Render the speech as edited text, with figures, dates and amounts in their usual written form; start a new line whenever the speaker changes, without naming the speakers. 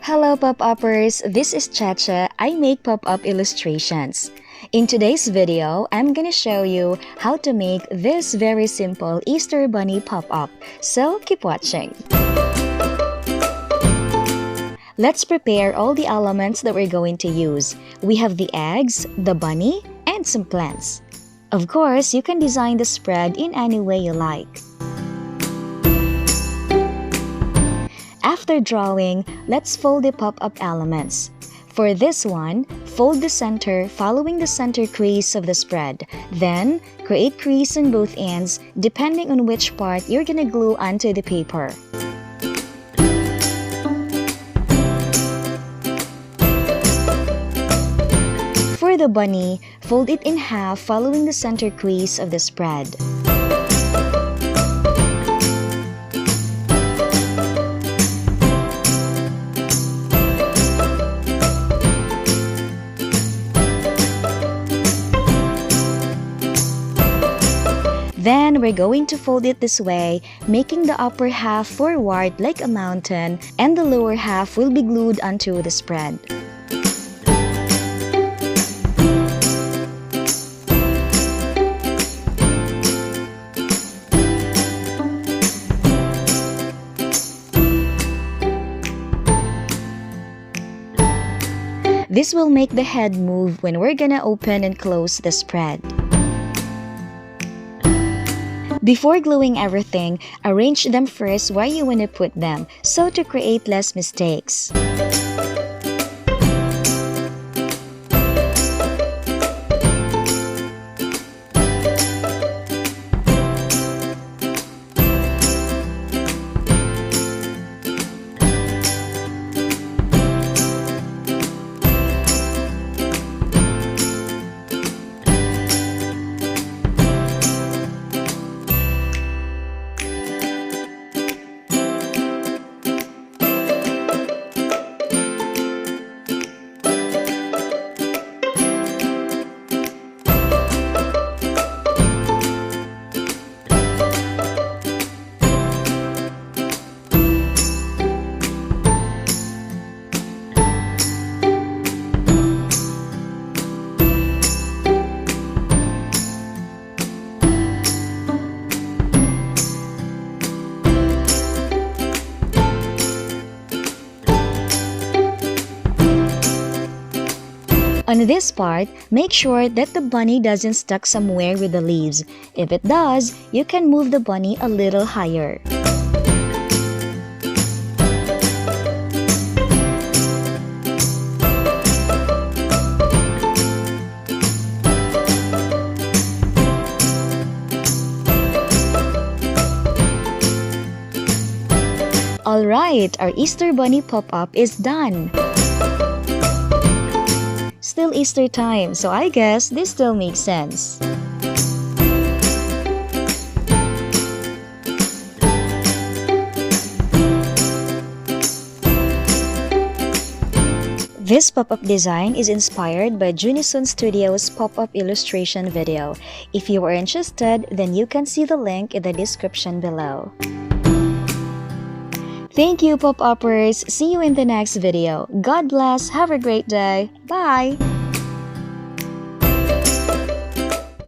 Hello pop-uppers, this is Chacha. I make pop-up illustrations. In today's video, I'm gonna show you how to make this very simple Easter bunny pop-up. So keep watching. Let's prepare all the elements that we're going to use. We have the eggs, the bunny, and some plants. Of course, you can design the spread in any way you like. After drawing, let's fold the pop-up elements. For this one, fold the center following the center crease of the spread. Then, create crease on both ends depending on which part you're gonna glue onto the paper. For the bunny, fold it in half following the center crease of the spread. Then, we're going to fold it this way, making the upper half forward like a mountain, and the lower half will be glued onto the spread. This will make the head move when we're gonna open and close the spread. Before gluing everything, arrange them first where you want to put them, so to create less mistakes. On this part, make sure that the bunny doesn't stuck somewhere with the leaves. If it does, you can move the bunny a little higher. Alright, our Easter bunny pop-up is done! Still Easter time, so I guess this still makes sense. This pop-up design is inspired by Junni Sun Studio's pop-up illustration video. If you are interested, then you can see the link in the description below. Thank you, pop-uppers! See you in the next video. God bless! Have a great day! Bye!